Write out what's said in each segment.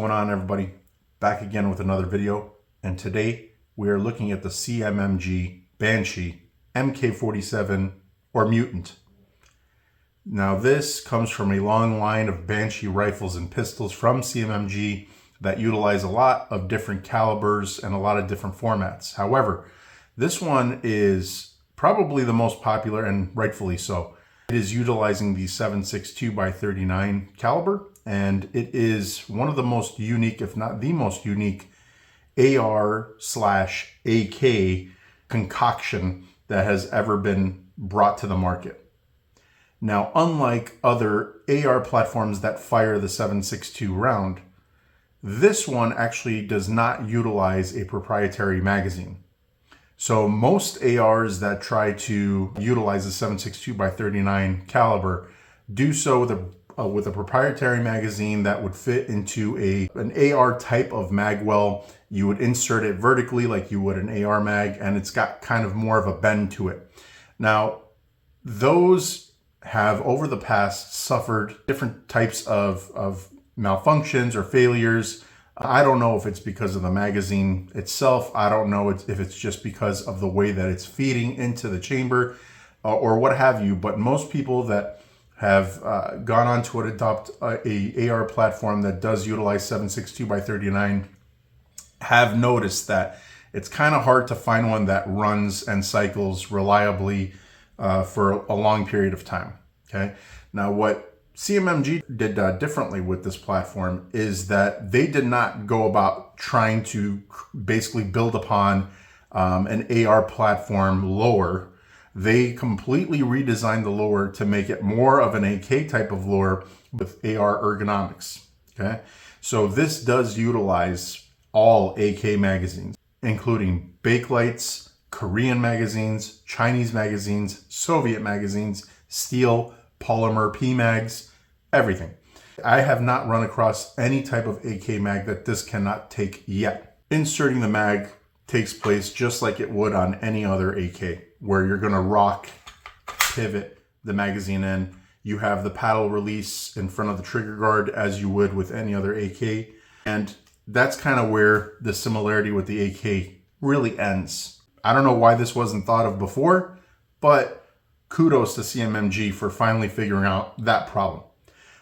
going on, everybody? Back again with another video, and today we are looking at the CMMG Banshee MK47 or Mutant. Now this comes from a long line of Banshee rifles and pistols from CMMG that utilize a lot of different calibers and a lot of different formats. However, this one is probably the most popular, and rightfully so. It is utilizing the 7.62x39 caliber, and it is one of the most unique, if not the most unique, AR/AK concoction that has ever been brought to the market. Now, unlike other AR platforms that fire the 7.62 round, this one actually does not utilize a proprietary magazine. So most ARs that try to utilize the 7.62x39 caliber do so with a proprietary magazine that would fit into an AR type of mag well. You would insert it vertically like you would an AR mag, and it's got kind of more of a bend to it. Now, those have over the past suffered different types of malfunctions or failures. I don't know if it's because of the magazine itself. I don't know if it's just because of the way that it's feeding into the chamber or what have you. But most people that have gone on to adopt a AR platform that does utilize 7.62x39 have noticed that it's kind of hard to find one that runs and cycles reliably for a long period of time. Okay. Now, what CMMG did differently with this platform is that they did not go about trying to basically build upon an AR platform lower. They completely redesigned the lower to make it more of an AK type of lower with AR ergonomics. Okay, so this does utilize all AK magazines, including Bakelights, Korean magazines, Chinese magazines, Soviet magazines, steel, polymer PMags, everything. I have not run across any type of AK mag that this cannot take yet. Inserting the mag takes place just like it would on any other AK, where you're going to rock, pivot the magazine in. You have the paddle release in front of the trigger guard as you would with any other AK. And that's kind of where the similarity with the AK really ends. I don't know why this wasn't thought of before, but kudos to CMMG for finally figuring out that problem.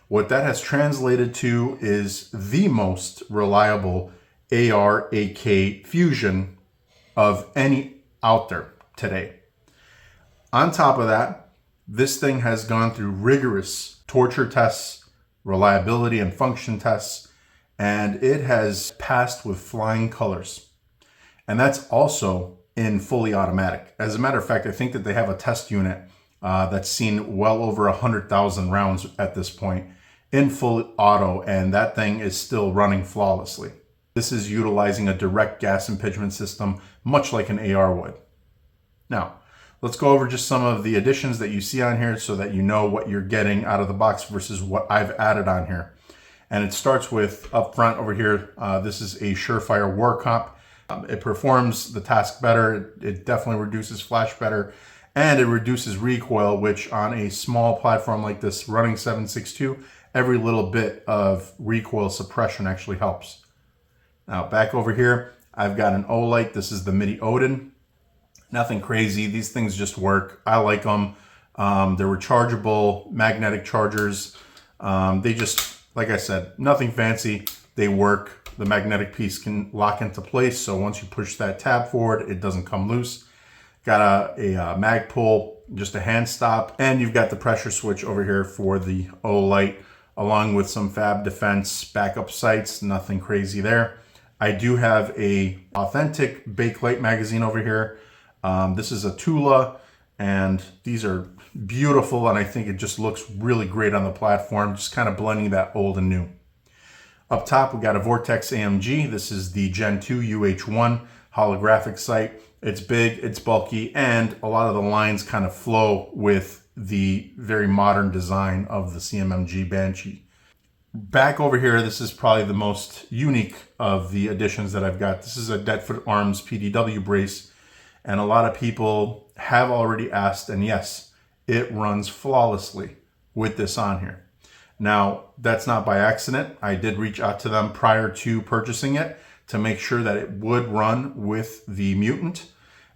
What that has translated to is the most reliable AR-AK fusion of any out there today. On top of that, this thing has gone through rigorous torture tests, reliability and function tests, and it has passed with flying colors. And that's also in fully automatic. As a matter of fact, I think that they have a test unit that's seen well over 100,000 rounds at this point in full auto, and that thing is still running flawlessly. This is utilizing a direct gas impingement system, much like an AR would. Now, let's go over just some of the additions that you see on here so that you know what you're getting out of the box versus what I've added on here. And it starts with up front over here, this is a Surefire Warcomp. It performs the task better. It definitely reduces flash better, and it reduces recoil, which on a small platform like this running 7.62, every little bit of recoil suppression actually helps. Now back over here, I've got an O-Light. This is the Mini Odin. Nothing crazy. These things just work. I like them. They're rechargeable magnetic chargers. They just, like I said, nothing fancy. They work. The magnetic piece can lock into place, so once you push that tab forward, it doesn't come loose. Got a mag pull, just a hand stop, and you've got the pressure switch over here for the O-Light, along with some Fab Defense backup sights. Nothing crazy there. I do have a authentic Bakelite magazine over here. This is a Tula, and these are beautiful, and I think it just looks really great on the platform, just kind of blending that old and new. Up top, we got a Vortex AMG. This is the Gen 2 UH-1 holographic sight. It's big, it's bulky, and a lot of the lines kind of flow with the very modern design of the CMMG Banshee. Back over here, this is probably the most unique of the additions that I've got. This is a Deadfoot Arms PDW brace, and a lot of people have already asked, and yes, it runs flawlessly with this on here. Now, that's not by accident. I did reach out to them prior to purchasing it to make sure that it would run with the Mutant.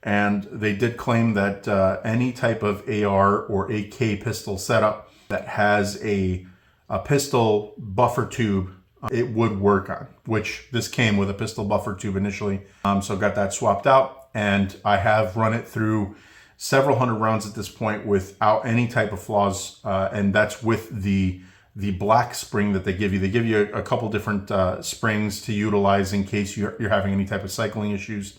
And they did claim that any type of AR or AK pistol setup that has a pistol buffer tube, it would work on, which this came with a pistol buffer tube initially. So got that swapped out, and I have run it through several hundred rounds at this point without any type of flaws. And that's with the black spring that they give you. They give you a couple different springs to utilize in case you're having any type of cycling issues.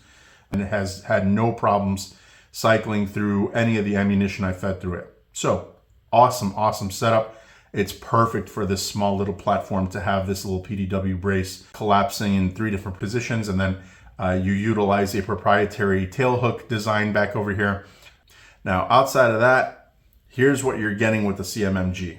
And it has had no problems cycling through any of the ammunition I fed through it. So awesome, awesome setup. It's perfect for this small little platform to have this little PDW brace collapsing in 3 different positions. And then you utilize a proprietary tail hook design back over here. Now, outside of that, here's what you're getting with the CMMG.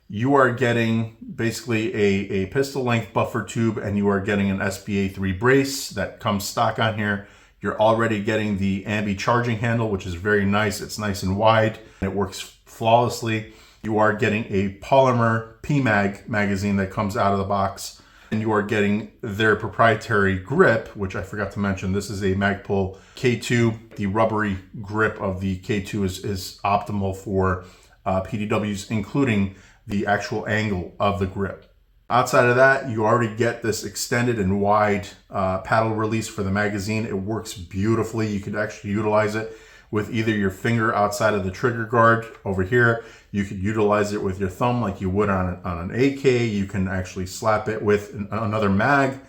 You are getting basically a pistol length buffer tube, and you are getting an SBA3 brace that comes stock on here. You're already getting the ambi charging handle, which is very nice. It's nice and wide. It works flawlessly. You are getting a polymer PMag magazine that comes out of the box. And you are getting their proprietary grip, which I forgot to mention. This is a Magpul K2. The rubbery grip of the K2 is optimal for PDWs, including the actual angle of the grip. Outside of that, you already get this extended and wide paddle release for the magazine. It works beautifully. You could actually utilize it with either your finger outside of the trigger guard over here. You could utilize it with your thumb like you would on an AK. You can actually slap it with another mag.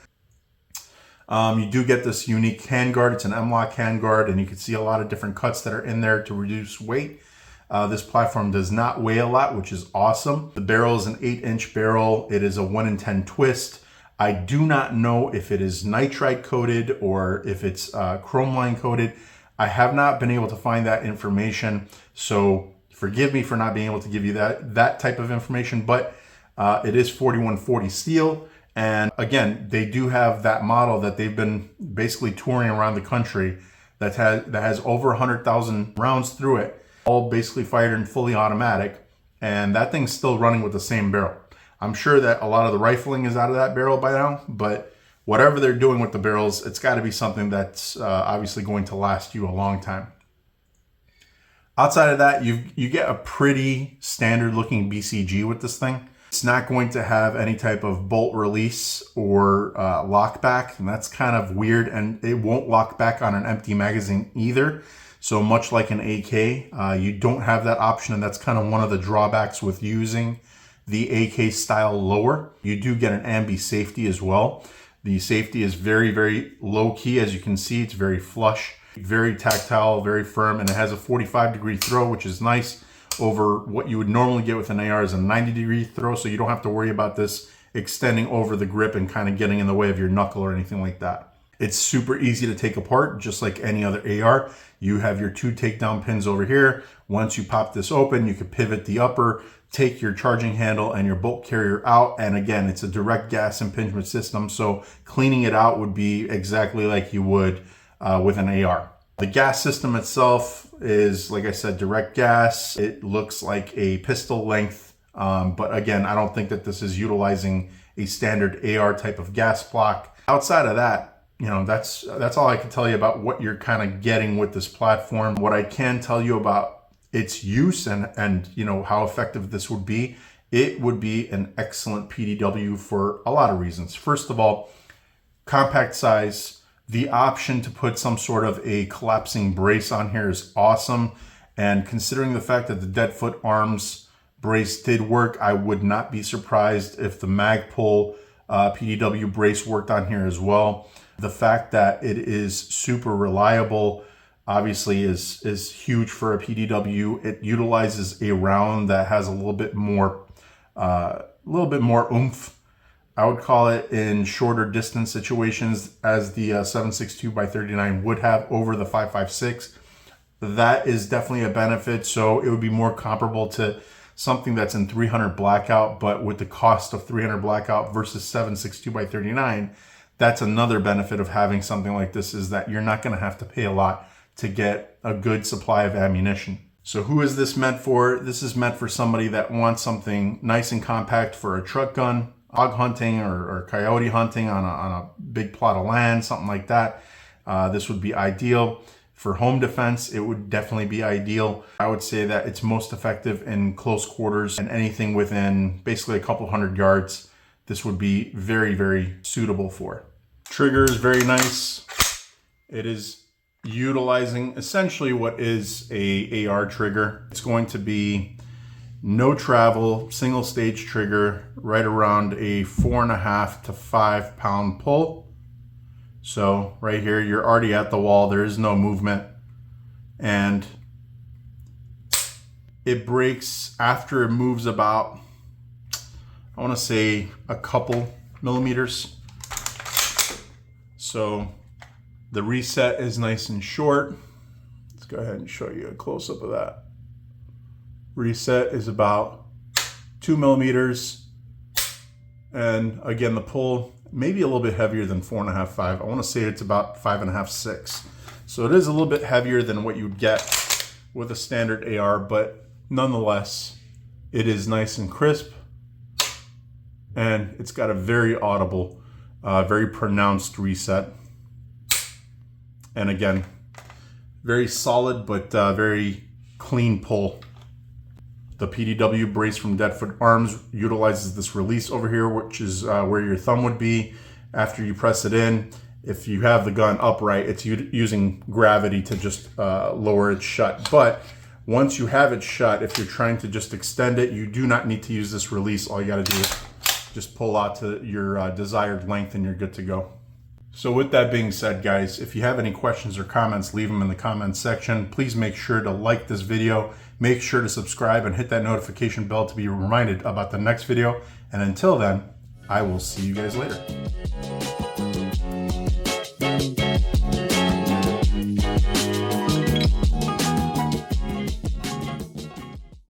You do get this unique handguard. It's an M-LOK handguard, and you can see a lot of different cuts that are in there to reduce weight. This platform does not weigh a lot, which is awesome. The barrel is an 8-inch barrel. It is a 1 in 10 twist. I do not know if it is nitride coated or if it's chrome line coated. I have not been able to find that information, so forgive me for not being able to give you that type of information, but it is 4140 steel. And again, they do have that model that they've been basically touring around the country that has over 100,000 rounds through it, all basically fired in fully automatic, and that thing's still running with the same barrel. I'm sure that a lot of the rifling is out of that barrel by now, but whatever they're doing with the barrels, it's got to be something that's obviously going to last you a long time. Outside of that, you get a pretty standard looking BCG with this thing. It's not going to have any type of bolt release or lock back, and that's kind of weird, and it won't lock back on an empty magazine either. So much like an AK, you don't have that option, and that's kind of one of the drawbacks with using the AK style lower. You do get an ambi safety as well. The safety is very, very low key. As you can see, it's very flush, very tactile, very firm, and it has a 45-degree throw, which is nice over what you would normally get with an AR is a 90-degree throw, so you don't have to worry about this extending over the grip and kind of getting in the way of your knuckle or anything like that. It's super easy to take apart, just like any other AR. You have your 2 takedown pins over here. Once you pop this open, you can pivot the upper, take your charging handle and your bolt carrier out. And again, it's a direct gas impingement system, so cleaning it out would be exactly like you would with an AR. The gas system itself is, like I said, direct gas. It looks like a pistol length, but again, I don't think that this is utilizing a standard AR type of gas block. Outside of that, you know, that's all I can tell you about what you're kind of getting with this platform. What I can tell you about its use and you know how effective this would be, it would be an excellent PDW for a lot of reasons. First of all, compact size. The option to put some sort of a collapsing brace on here is awesome. And considering the fact that the Deadfoot Arms brace did work, I would not be surprised if the Magpul PDW brace worked on here as well. The fact that it is super reliable obviously is huge for a PDW. It utilizes a round that has a little bit more oomph, I would call it, in shorter distance situations, as the 7.62x39 would have over the 5.56. That is definitely a benefit. So it would be more comparable to something that's in 300 blackout, but with the cost of 300 blackout versus 7.62x39, that's another benefit of having something like this, is that you're not going to have to pay a lot to get a good supply of ammunition. So who is this meant for? This is meant for somebody that wants something nice and compact for a truck gun, hog hunting or coyote hunting on a big plot of land, something like that. This would be ideal. For home defense, it would definitely be ideal. I would say that it's most effective in close quarters, and anything within basically a couple hundred yards, this would be very, very suitable for. Trigger is very nice. It is utilizing essentially what is a AR trigger. It's going to be no travel, single stage trigger, right around a 4.5 to 5 pound pull. So right here, you're already at the wall. There is no movement, and it breaks after it moves about, I want to say, a couple millimeters. So the reset is nice and short. Let's go ahead and show you a close-up of that. Reset is about 2 millimeters. And again, the pull, maybe a little bit heavier than 4.5, 5. I want to say it's about 5.5, 6. So it is a little bit heavier than what you'd get with a standard AR, but nonetheless, it is nice and crisp. And it's got a very audible, very pronounced reset. And again, very solid, but very clean pull. The PDW brace from Deadfoot Arms utilizes this release over here, which is where your thumb would be after you press it in. If you have the gun upright, it's using gravity to just lower it shut. But once you have it shut, if you're trying to just extend it, you do not need to use this release. All you got to do is just pull out to your desired length and you're good to go. So with that being said, guys, if you have any questions or comments, leave them in the comments section. Please make sure to like this video. Make sure to subscribe and hit that notification bell to be reminded about the next video. And until then, I will see you guys later.